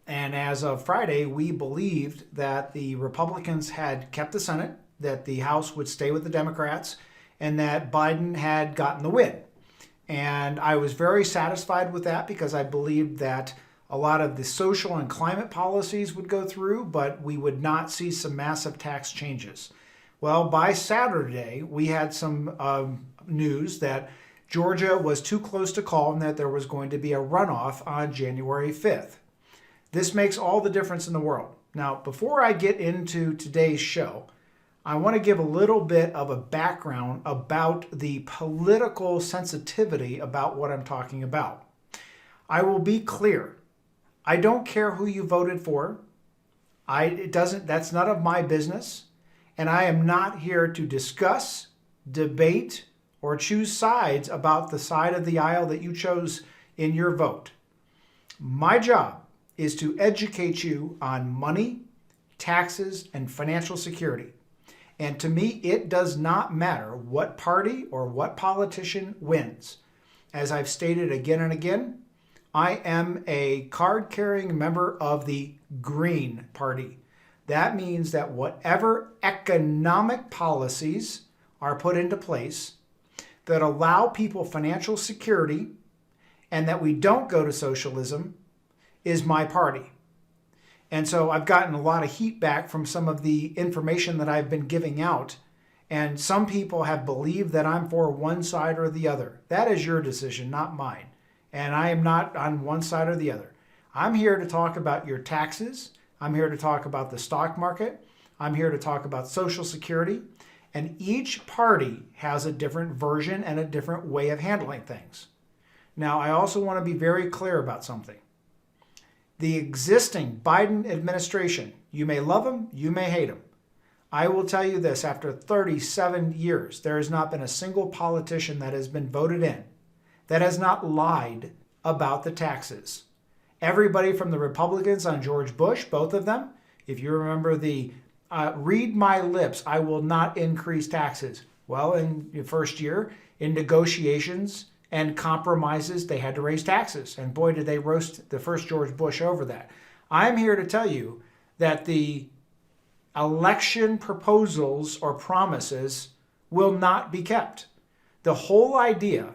And as of Friday, we believed that the Republicans had kept the Senate, that the House would stay with the Democrats, and that Biden had gotten the win. And I was very satisfied with that because I believed that a lot of the social and climate policies would go through, but we would not see some massive tax changes. Well, by Saturday, we had some news that Georgia was too close to call and that there was going to be a runoff on January 5th. This makes all the difference in the world. Now, before I get into today's show, I want to give a little bit of a background about the political sensitivity about what I'm talking about. I will be clear. I don't care who you voted for. That's none of my business. And I am not here to discuss, debate, or choose sides about the side of the aisle that you chose in your vote. My job is to educate you on money, taxes, and financial security. And to me, it does not matter what party or what politician wins. As I've stated again and again, I am a card-carrying member of the Green Party. That means that whatever economic policies are put into place that allow people financial security and that we don't go to socialism is my party. And so I've gotten a lot of heat back from some of the information that I've been giving out. And some people have believed that I'm for one side or the other. That is your decision, not mine. And I am not on one side or the other. I'm here to talk about your taxes. I'm here to talk about the stock market. I'm here to talk about Social Security. And each party has a different version and a different way of handling things. Now, I also want to be very clear about something. The existing Biden administration, you may love him, you may hate him. I will tell you this, after 37 years, there has not been a single politician that has been voted in that has not lied about the taxes. Everybody from the Republicans on George Bush, both of them, if you remember the read my lips, I will not increase taxes. Well, in your first year, in negotiations and compromises, they had to raise taxes. And boy, did they roast the first George Bush over that. I'm here to tell you that the election proposals or promises will not be kept. The whole idea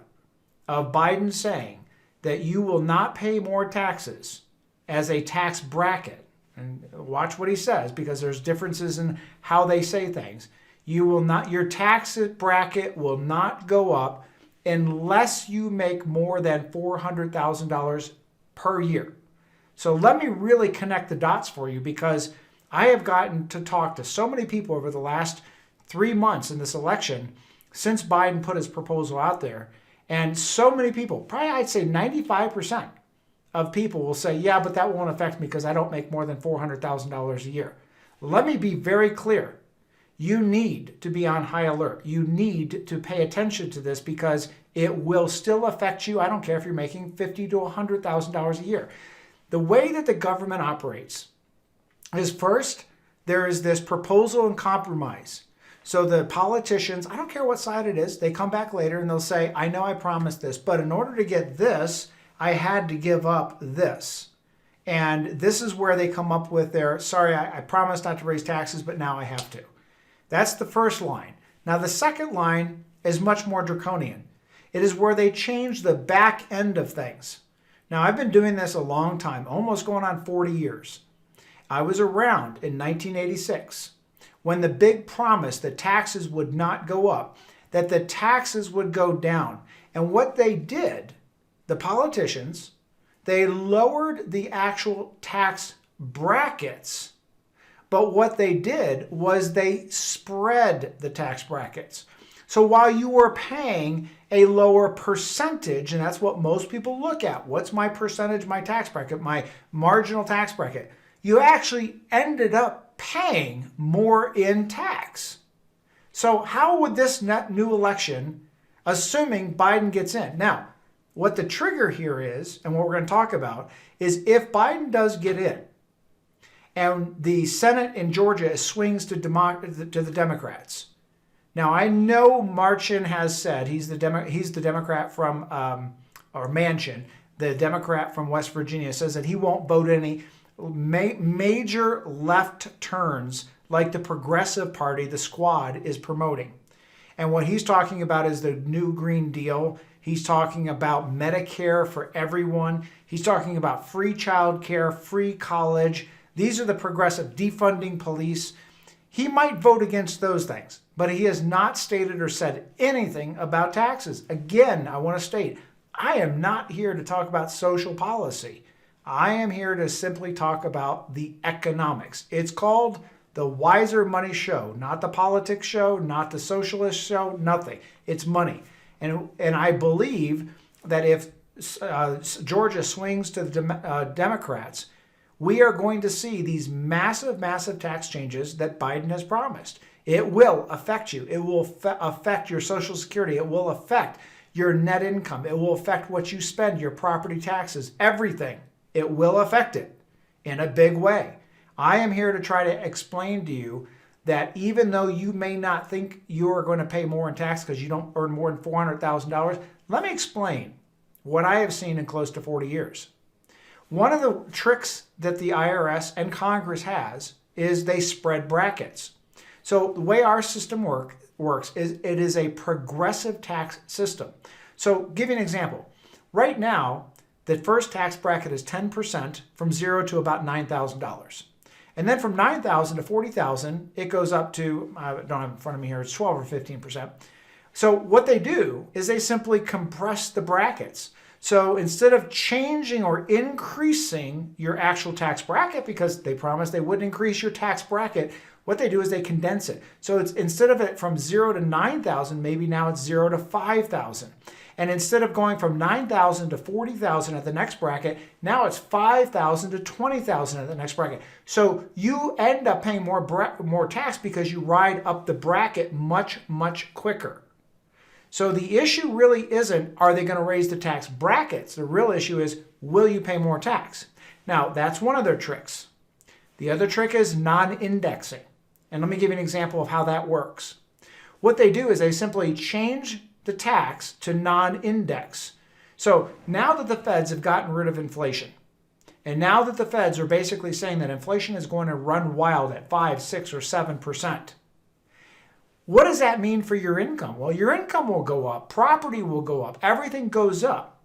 of Biden saying that you will not pay more taxes as a tax bracket, and watch what he says because there's differences in how they say things. Your tax bracket will not go up unless you make more than $400,000 per year. So let me really connect the dots for you because I have gotten to talk to so many people over the last 3 months in this election since Biden put his proposal out there. And so many people, probably I'd say 95% of people will say, yeah, but that won't affect me because I don't make more than $400,000 a year. Let me be very clear. You need to be on high alert. You need to pay attention to this because it will still affect you. I don't care if you're making $50,000 to $100,000 a year. The way that the government operates is first, there is this proposal and compromise. So the politicians, I don't care what side it is, they come back later and they'll say, I know I promised this, but in order to get this, I had to give up this. And this is where they come up with their, sorry, I promised not to raise taxes, but now I have to. That's the first line. Now, the second line is much more draconian. It is where they change the back end of things. Now, I've been doing this a long time, almost going on 40 years. I was around in 1986 when the big promise that taxes would not go up, that the taxes would go down. And what they did, the politicians, they lowered the actual tax brackets. But what they did was they spread the tax brackets. So while you were paying a lower percentage, and that's what most people look at, what's my percentage, my tax bracket, my marginal tax bracket, you actually ended up paying more in tax. So how would this new election, assuming Biden gets in? Now, what the trigger here is, and what we're going to talk about, is if Biden does get in, and the Senate in Georgia swings to the Democrats. Now, I know Manchin has said, he's the Democrat from, or Manchin, the Democrat from West Virginia, says that he won't vote any major left turns like the Progressive Party, the Squad, is promoting. And what he's talking about is the new Green Deal. He's talking about Medicare for everyone. He's talking about free childcare, free college. These are the progressive, defunding police. He might vote against those things, but he has not stated or said anything about taxes. Again, I want to state, I am not here to talk about social policy. I am here to simply talk about the economics. It's called the Wiser Money Show, not the politics show, not the socialist show, nothing. It's money. And I believe that if Georgia swings to the Democrats, we are going to see these massive, massive tax changes that Biden has promised. It will affect you. It will affect your Social Security. It will affect your net income. It will affect what you spend, your property taxes, everything. It will affect it in a big way. I am here to try to explain to you that even though you may not think you are going to pay more in tax because you don't earn more than $400,000, let me explain what I have seen in close to 40 years. One of the tricks that the IRS and Congress has is they spread brackets. So the way our system works is it is a progressive tax system. So give you an example. Right now, the first tax bracket is 10% from zero to about $9,000. And then from $9,000 to $40,000, it goes up to, I don't have it in front of me here, it's 12 or 15%. So what they do is they simply compress the brackets. So instead of changing or increasing your actual tax bracket, because they promised they wouldn't increase your tax bracket, what they do is they condense it. So it's instead of it from 0 to 9,000, maybe now it's 0 to 5,000. And instead of going from 9,000 to 40,000 at the next bracket, now it's 5,000 to 20,000 at the next bracket. So you end up paying more tax because you ride up the bracket much, much quicker. So the issue really isn't, are they going to raise the tax brackets? The real issue is, will you pay more tax? Now, that's one of their tricks. The other trick is non-indexing. And let me give you an example of how that works. What they do is they simply change the tax to non-index. So now that the feds have gotten rid of inflation, and now that the feds are basically saying that inflation is going to run wild at 5, 6, or 7%, what does that mean for your income? Well, your income will go up, property will go up, everything goes up.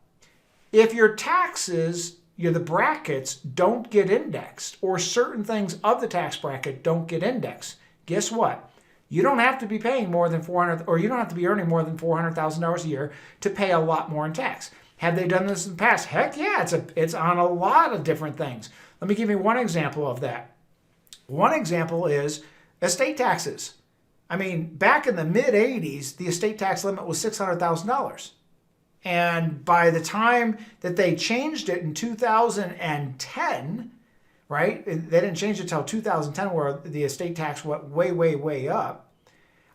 If your taxes, the brackets don't get indexed, or certain things of the tax bracket don't get indexed, guess what? You don't have to be paying more than $400,000, or you don't have to be earning more than $400,000 a year to pay a lot more in tax. Have they done this in the past? Heck yeah, it's on a lot of different things. Let me give you one example of that. One example is estate taxes. I mean, back in the mid-'80s, the estate tax limit was $600,000. And by the time that they changed it in 2010, right? They didn't change it until 2010 where the estate tax went way, way, way up.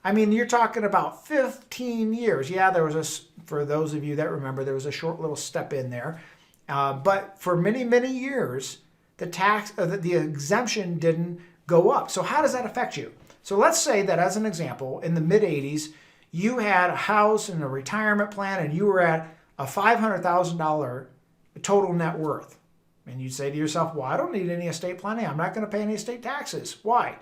I mean, you're talking about 15 years. Yeah, there was for those of you that remember, there was a short little step in there. But for many, many years, the exemption didn't go up. So how does that affect you? So let's say that as an example, in the mid-'80s, you had a house and a retirement plan and you were at a $500,000 total net worth. And you'd say to yourself, well, I don't need any estate planning. I'm not going to pay any estate taxes. Why?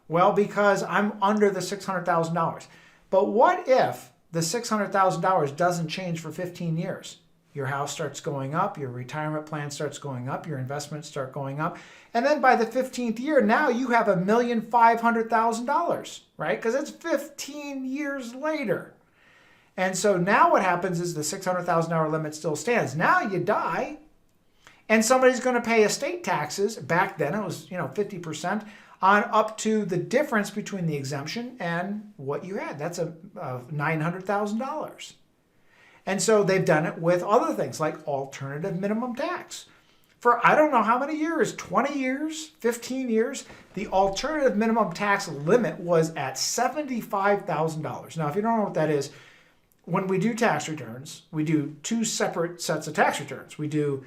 Well, because I'm under the $600,000. But what if the $600,000 doesn't change for 15 years? Your house starts going up, your retirement plan starts going up, your investments start going up. And then by the 15th year, now you have $1,500,000, right? Because it's 15 years later. And so now what happens is the $600,000 limit still stands. Now you die, and somebody's going to pay estate taxes. Back then it was 50% on up to the difference between the exemption and what you had. That's a $900,000. And so they've done it with other things like alternative minimum tax. For I don't know how many years, 20 years, 15 years, the alternative minimum tax limit was at $75,000. Now, if you don't know what that is, when we do tax returns, we do two separate sets of tax returns. We do,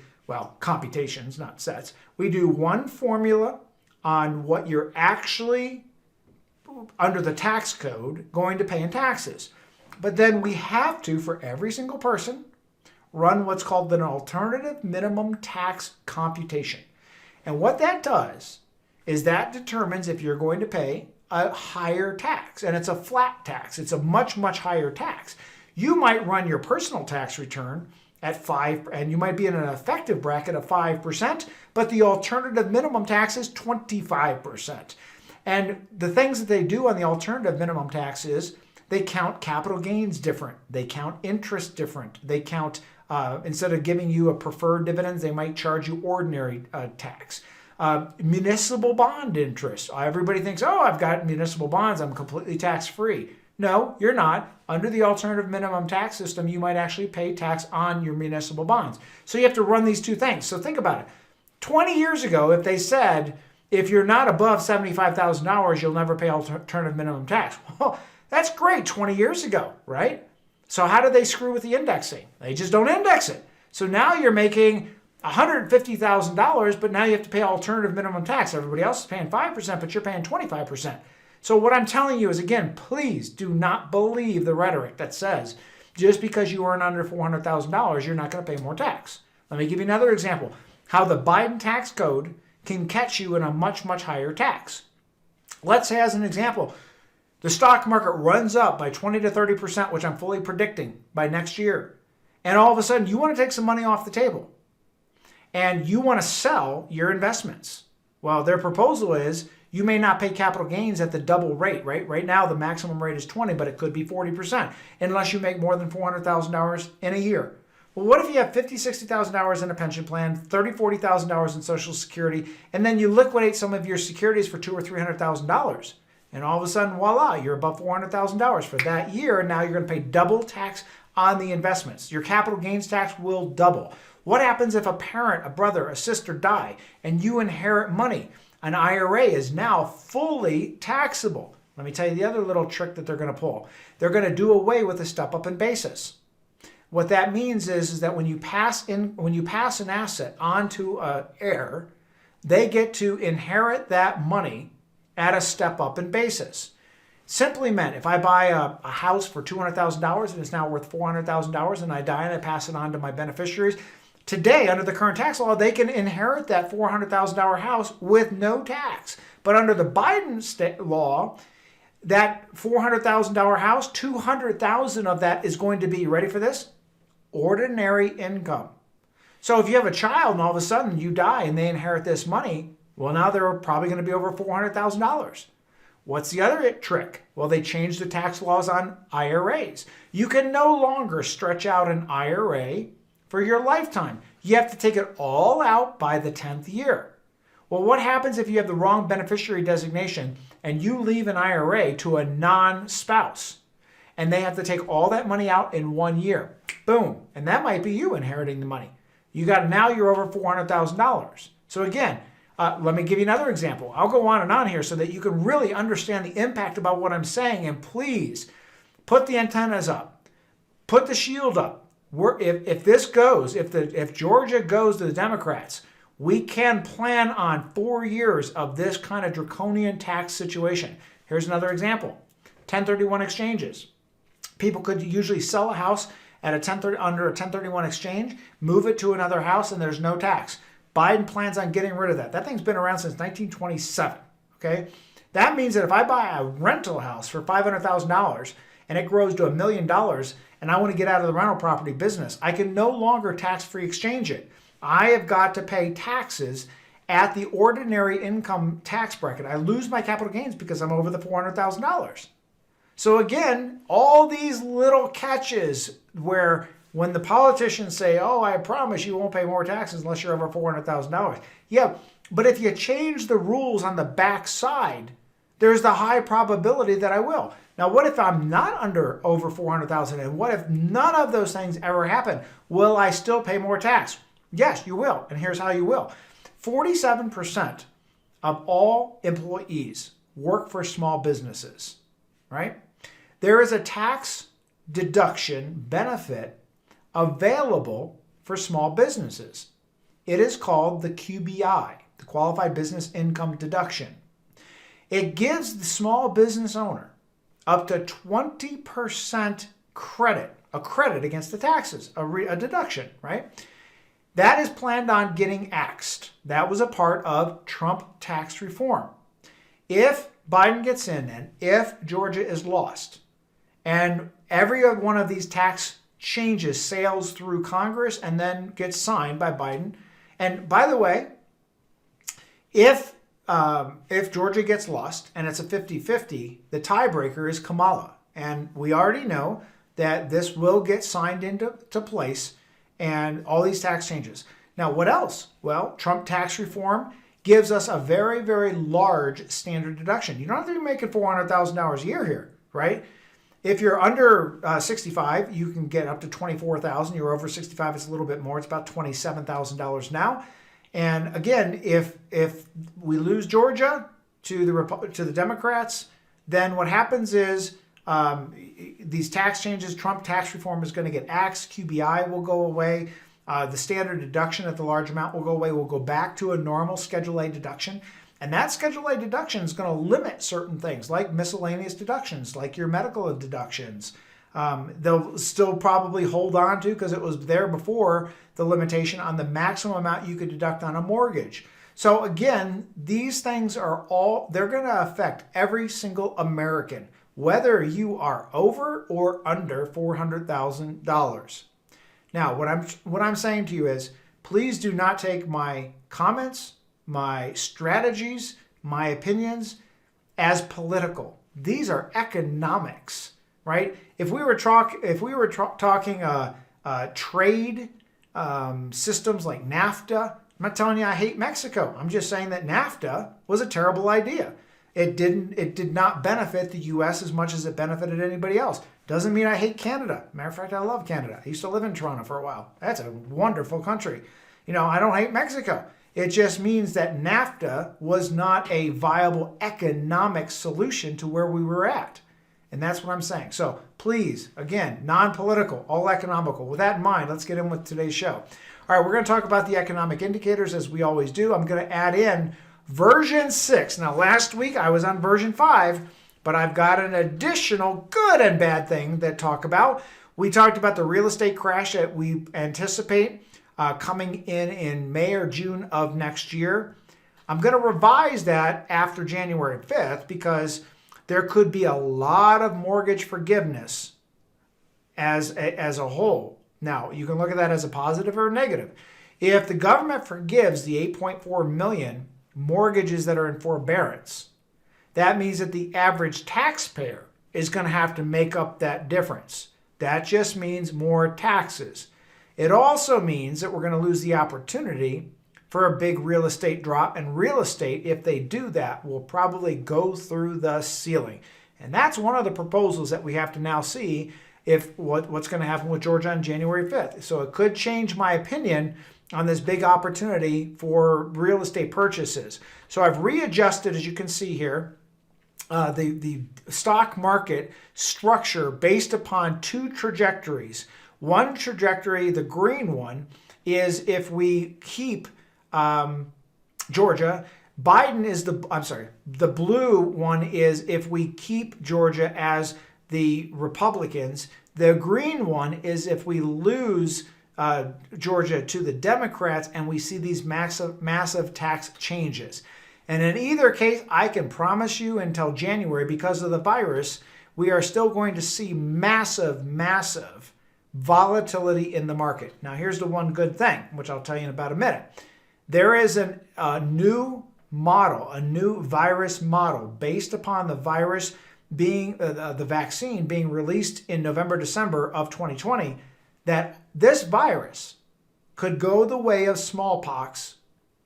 computations, not sets. We do one formula on what you're actually, under the tax code, going to pay in taxes. But then we have to, for every single person, run what's called an alternative minimum tax computation. And what that does is that determines if you're going to pay a higher tax. And it's a flat tax. It's a much, much higher tax. You might run your personal tax return at 5, and you might be in an effective bracket of 5%, but the alternative minimum tax is 25%. And the things that they do on the alternative minimum tax is they count capital gains different. They count interest different. They count, instead of giving you a preferred dividends, they might charge you ordinary tax. Municipal bond interest. Everybody thinks, oh, I've got municipal bonds, I'm completely tax-free. No, you're not. Under the alternative minimum tax system, you might actually pay tax on your municipal bonds. So you have to run these two things. So think about it. 20 years ago, if they said, if you're not above $75,000, you'll never pay alternative minimum tax. Well, that's great 20 years ago, right? So how do they screw with the indexing? They just don't index it. So now you're making $150,000, but now you have to pay alternative minimum tax. Everybody else is paying 5%, but you're paying 25%. So what I'm telling you is, again, please do not believe the rhetoric that says just because you earn under $400,000, you're not going to pay more tax. Let me give you another example. How the Biden tax code can catch you in a much, much higher tax. Let's say, as an example, the stock market runs up by 20 to 30%, which I'm fully predicting by next year. And all of a sudden, you want to take some money off the table. And you want to sell your investments. Well, their proposal is you may not pay capital gains at the double rate, right? Right now, the maximum rate is 20, but it could be 40% unless you make more than $400,000 in a year. Well, what if you have $50,000, $60,000 in a pension plan, $30,000, $40,000 in Social Security, and then you liquidate some of your securities for $200,000 or $300,000? And all of a sudden, voila, you're above $400,000 for that year, and now you're going to pay double tax on the investments. Your capital gains tax will double. What happens if a parent, a brother, a sister die, and you inherit money? An IRA is now fully taxable. Let me tell you the other little trick that they're going to pull. They're going to do away with the step-up in basis. What that means is that when you pass an asset onto an heir, they get to inherit that money at a step-up in basis. Simply meant, if I buy a house for $200,000 and it's now worth $400,000 and I die and I pass it on to my beneficiaries, today, under the current tax law, they can inherit that $400,000 house with no tax. But under the Biden state law, that $400,000 house, $200,000 of that is going to be, ready for this? Ordinary income. So if you have a child and all of a sudden you die and they inherit this money, well, now they're probably going to be over $400,000. What's the other trick? Well, they changed the tax laws on IRAs. You can no longer stretch out an IRA for your lifetime. You have to take it all out by the 10th year. Well, what happens if you have the wrong beneficiary designation and you leave an IRA to a non-spouse and they have to take all that money out in 1 year? Boom. And that might be you inheriting the money. Now you're over $400,000. So again, let me give you another example. I'll go on and on here so that you can really understand the impact about what I'm saying. And please put the antennas up, put the shield up. If Georgia goes to the Democrats, we can plan on 4 years of this kind of draconian tax situation. Here's another example. 1031 exchanges. People could usually sell a house at under a 1031 exchange, move it to another house, and there's no tax. Biden plans on getting rid of that. That thing's been around since 1927. Okay? That means that if I buy a rental house for $500,000 and it grows to $1 million, and I want to get out of the rental property business, I can no longer tax-free exchange it. I have got to pay taxes at the ordinary income tax bracket. I lose my capital gains because I'm over the $400,000. So again, all these little catches where when the politicians say, oh, I promise you won't pay more taxes unless you're over $400,000. Yeah, but if you change the rules on the back side, there's the high probability that I will. Now, what if I'm not over $400,000? And what if none of those things ever happen? Will I still pay more tax? Yes, you will. And here's how you will. 47% of all employees work for small businesses, right? There is a tax deduction benefit available for small businesses. It is called the QBI, the Qualified Business Income Deduction. It gives the small business owner up to 20% credit, a credit against the taxes, a deduction, right? That is planned on getting axed. That was a part of Trump tax reform. If Biden gets in and if Georgia is lost and every one of these tax changes sails through Congress and then gets signed by Biden, and by the way, if Georgia gets lost and it's a 50-50, the tiebreaker is Kamala. And we already know that this will get signed into place and all these tax changes. Now, what else? Well, Trump tax reform gives us a very, very large standard deduction. You don't have to be making $400,000 a year here, right? If you're under 65, you can get up to $24,000. You're over 65, it's a little bit more. It's about $27,000 now. And again, if we lose Georgia to the Democrats, then what happens is these tax changes, Trump tax reform is going to get axed. QBI will go away. The standard deduction at the large amount will go away. We'll go back to a normal Schedule A deduction. And that Schedule A deduction is going to limit certain things like miscellaneous deductions, like your medical deductions. They'll still probably hold on to, because it was there before, the limitation on the maximum amount you could deduct on a mortgage. So again, these things are they're going to affect every single American, whether you are over or under $400,000. Now, what I'm saying to you is, please do not take my comments, my strategies, my opinions as political. These are economics, right? If we were talking trade systems like NAFTA, I'm not telling you I hate Mexico. I'm just saying that NAFTA was a terrible idea. It did not benefit the U.S. as much as it benefited anybody else. Doesn't mean I hate Canada. Matter of fact, I love Canada. I used to live in Toronto for a while. That's a wonderful country. I don't hate Mexico. It just means that NAFTA was not a viable economic solution to where we were at. And that's what I'm saying. So please, again, non-political, all economical. With that in mind, let's get in with today's show. All right, we're going to talk about the economic indicators as we always do. I'm going to add in version 6. Now, last week I was on version 5, but I've got an additional good and bad thing that talk about. We talked about the real estate crash that we anticipate coming in May or June of next year. I'm going to revise that after January 5th because there could be a lot of mortgage forgiveness as a whole. Now, you can look at that as a positive or a negative. If the government forgives the 8.4 million mortgages that are in forbearance, that means that the average taxpayer is going to have to make up that difference. That just means more taxes. It also means that we're going to lose the opportunity for a big real estate drop, and real estate, if they do that, will probably go through the ceiling. And that's one of the proposals that we have to now see if what's going to happen with Georgia on January 5th. So it could change my opinion on this big opportunity for real estate purchases. So I've readjusted, as you can see here, the stock market structure based upon two trajectories. One trajectory, the green one, is if we keep Georgia. Biden is the blue one is if we keep Georgia as the Republicans. The green one is if we lose Georgia to the Democrats and we see these massive tax changes. And in either case, I can promise you until January, because of the virus, we are still going to see massive volatility in the market. Now, here's the one good thing, which I'll tell you in about a minute. There is a new model, a new virus model based upon the virus being, the vaccine being released in November, December of 2020, that this virus could go the way of smallpox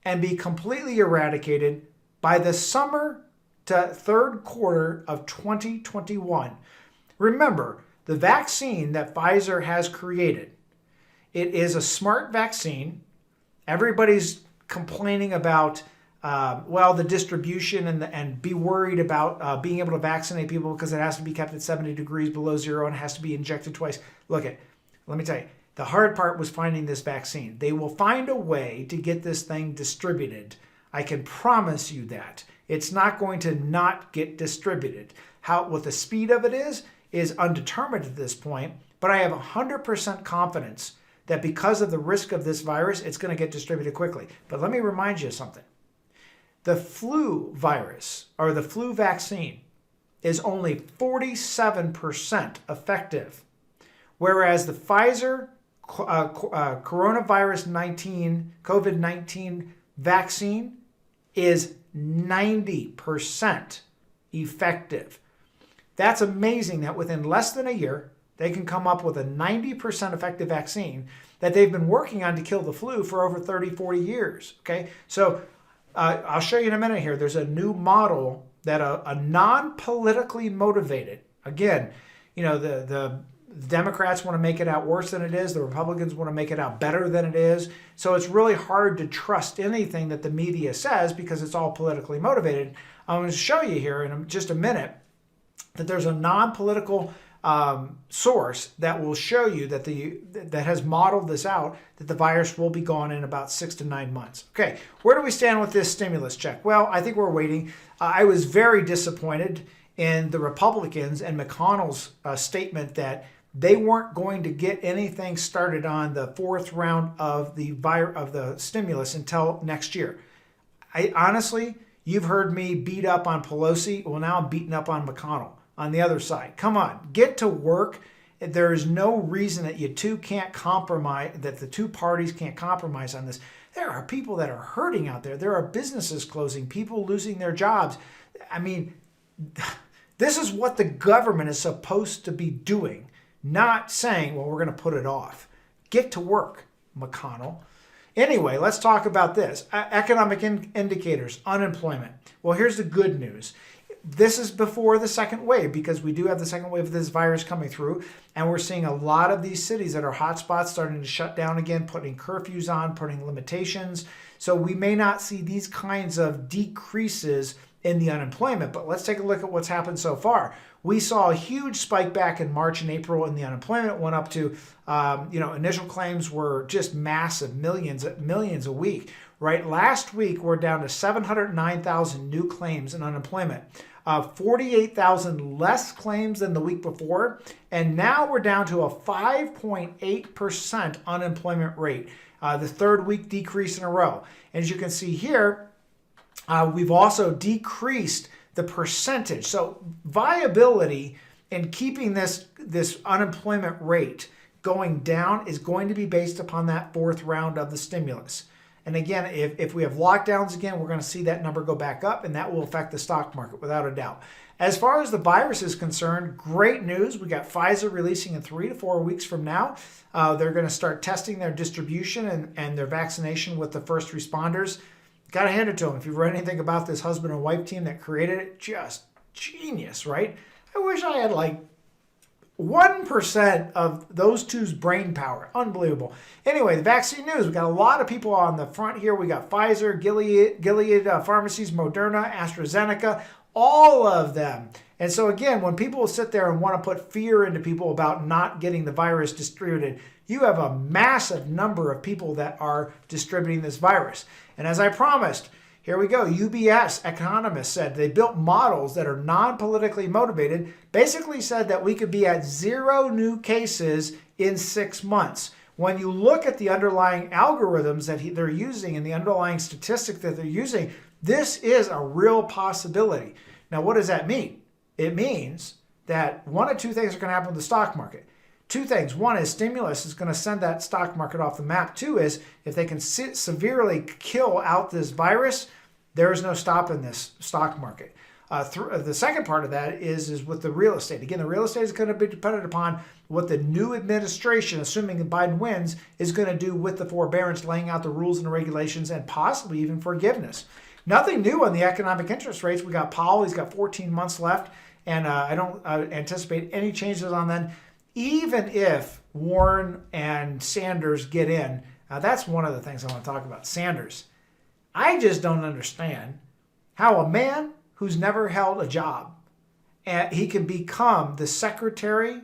and be completely eradicated by the summer to third quarter of 2021. Remember, the vaccine that Pfizer has created, it is a smart vaccine. Everybody's complaining about, the distribution and be worried about being able to vaccinate people because it has to be kept at 70 degrees below zero and it has to be injected twice. Let me tell you, the hard part was finding this vaccine. They will find a way to get this thing distributed. I can promise you that. It's not going to not get distributed. What the speed of it is undetermined at this point, but I have 100% confidence that because of the risk of this virus, it's going to get distributed quickly. But let me remind you of something. The flu virus, or the flu vaccine, is only 47% effective, whereas the Pfizer coronavirus 19, COVID-19 vaccine is 90% effective. That's amazing that within less than a year, they can come up with a 90% effective vaccine that they've been working on to kill the flu for over 30, 40 years. Okay, so I'll show you in a minute here. There's a new model that a non-politically motivated, again, you know, the Democrats want to make it out worse than it is. The Republicans want to make it out better than it is. So it's really hard to trust anything that the media says because it's all politically motivated. I'm going to show you here in just a minute that there's a non-political source that will show you that that has modeled this out, that the virus will be gone in about 6 to 9 months. Okay, where do we stand with this stimulus check? Well, I think we're waiting. I was very disappointed in the Republicans and McConnell's statement that they weren't going to get anything started on the fourth round of the stimulus until next year. Honestly, you've heard me beat up on Pelosi. Well, now I'm beating up on McConnell on the other side. Come on, get to work. There is no reason that the two parties can't compromise on this. There are people that are hurting out there. There are businesses closing, people losing their jobs. I mean, this is what the government is supposed to be doing, not saying, well, we're going to put it off. Get to work, McConnell. Anyway, let's talk about this. Economic indicators, unemployment. Well, here's the good news. This is before the second wave, because we do have the second wave of this virus coming through, and we're seeing a lot of these cities that are hotspots starting to shut down again, putting curfews on, putting limitations. So we may not see these kinds of decreases in the unemployment, but let's take a look at what's happened so far. We saw a huge spike back in March and April, and the unemployment went up to, initial claims were just massive, millions a week, right? Last week, we're down to 709,000 new claims in unemployment. 48,000 less claims than the week before, and now we're down to a 5.8% unemployment rate, the third week decrease in a row. And as you can see here, we've also decreased the percentage. So viability in keeping this unemployment rate going down is going to be based upon that fourth round of the stimulus. And again, if we have lockdowns again, we're going to see that number go back up, and that will affect the stock market without a doubt. As far as the virus is concerned, great news. We got Pfizer releasing in 3 to 4 weeks from now. They're going to start testing their distribution and their vaccination with the first responders. Got to hand it to them. If you've read anything about this husband and wife team that created it, just genius, right? I wish I had like 1% of those two's brain power. Unbelievable. Anyway, the vaccine news. We got a lot of people on the front here. We got Pfizer, Gilead Pharmacies, Moderna, AstraZeneca, all of them. And so again, when people sit there and want to put fear into people about not getting the virus distributed, you have a massive number of people that are distributing this virus. And as I promised, here we go. UBS economists said they built models that are non-politically motivated, basically said that we could be at 0 new cases in 6 months. When you look at the underlying algorithms that they're using and the underlying statistics that they're using, this is a real possibility. Now, what does that mean? It means that one of two things are going to happen with the stock market. Two things. One is stimulus is going to send that stock market off the map. Two is if they can severely kill out this virus, there is no stopping this stock market. The second part of that is with the real estate. Again, the real estate is going to be dependent upon what the new administration, assuming that Biden wins, is going to do with the forbearance, laying out the rules and the regulations, and possibly even forgiveness. Nothing new on the economic interest rates. We got Powell. He's got 14 months left, and I don't anticipate any changes on that. Even if Warren and Sanders get in, that's one of the things I want to talk about. Sanders. I just don't understand how a man who's never held a job, and he can become the secretary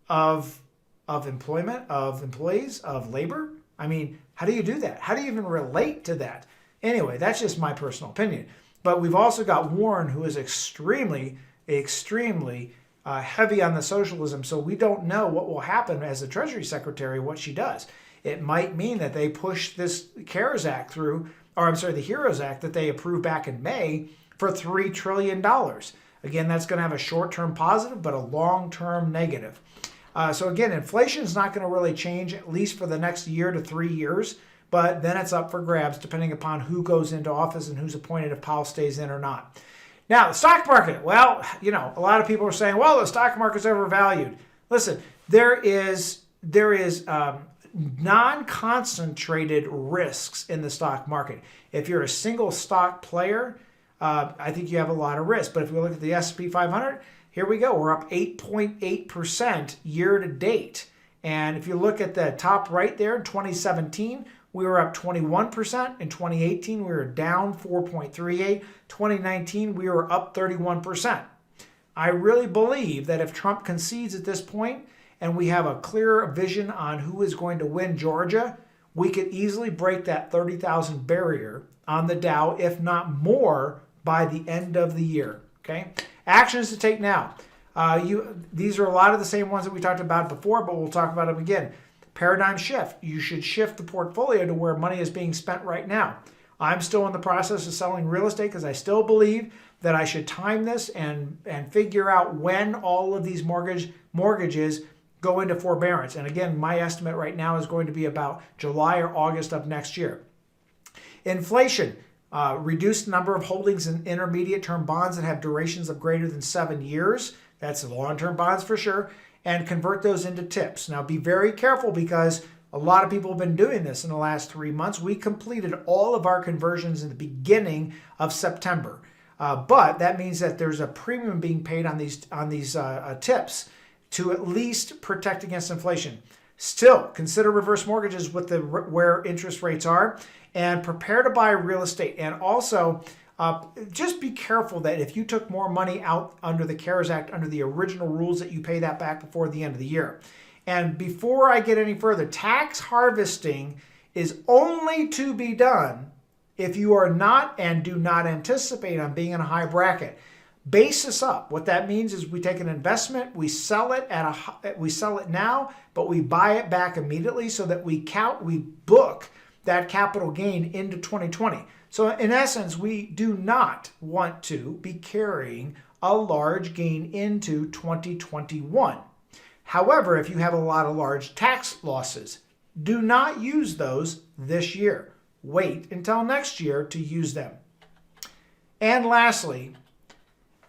of employment, of employees, of labor. I mean, how do you do that? How do you even relate to that? Anyway, that's just my personal opinion. But we've also got Warren, who is extremely heavy on the socialism, so we don't know what will happen as the Treasury Secretary, what she does. It might mean that they push this CARES Act through, or I'm sorry, the HEROES Act that they approved back in May for $3 trillion. Again, that's going to have a short-term positive, but a long-term negative. So again, inflation is not going to really change, at least for the next year to 3 years, but then it's up for grabs depending upon who goes into office and who's appointed, if Powell stays in or not. Now, the stock market, well, a lot of people are saying, well, the stock market's overvalued. Listen, there is non-concentrated risks in the stock market. If you're a single stock player, I think you have a lot of risk. But if we look at the S&P 500, here we go. We're up 8.8% year to date. And if you look at the top right there, in 2017, we were up 21%. In 2018, we were down 4.38. 2019, we were up 31%. I really believe that if Trump concedes at this point and we have a clear vision on who is going to win Georgia, we could easily break that 30,000 barrier on the Dow, if not more, by the end of the year. Okay? Actions to take now. These are a lot of the same ones that we talked about before, but we'll talk about them again. Paradigm shift. You should shift the portfolio to where money is being spent right now. I'm still in the process of selling real estate because I still believe that I should time this and figure out when all of these mortgages go into forbearance. And again, my estimate right now is going to be about July or August of next year. Inflation. Reduced number of holdings in intermediate term bonds that have durations of greater than 7 years. That's the long-term bonds for sure. And convert those into TIPS. Now be very careful because a lot of people have been doing this in the last 3 months. We completed all of our conversions in the beginning of September. But that means that there's a premium being paid on these TIPS to at least protect against inflation. Still, consider reverse mortgages with where interest rates are and prepare to buy real estate. And also, just be careful that if you took more money out under the CARES Act, under the original rules, that you pay that back before the end of the year. And before I get any further, tax harvesting is only to be done if you are not and do not anticipate on being in a high bracket. Base this up. What that means is we take an investment, we sell it now, but we buy it back immediately so that we book that capital gain into 2020. So in essence, we do not want to be carrying a large gain into 2021. However, if you have a lot of large tax losses, do not use those this year. Wait until next year to use them. And lastly,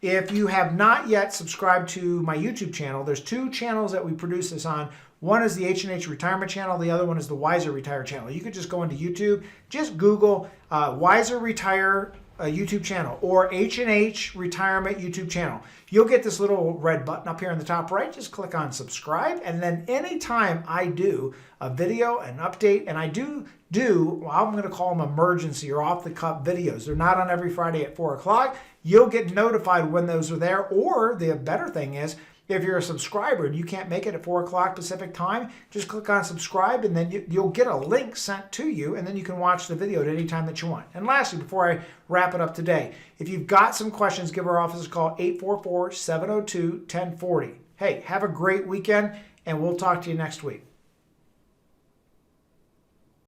if you have not yet subscribed to my YouTube channel, there's 2 channels that we produce this on. One is the H&H Retirement channel. The other one is the Wiser Retire channel. You could just go into YouTube, just Google Wiser Retire YouTube channel or H&H Retirement YouTube channel. You'll get this little red button up here in the top right. Just click on subscribe. And then anytime I do a video, an update, and I do I'm going to call them emergency or off-the-cuff videos. They're not on every Friday at 4 o'clock. You'll get notified when those are there. Or the better thing is, if you're a subscriber and you can't make it at 4 o'clock Pacific time, just click on subscribe and then you'll get a link sent to you and then you can watch the video at any time that you want. And lastly, before I wrap it up today, if you've got some questions, give our office a call, 844-702-1040. Hey, have a great weekend and we'll talk to you next week.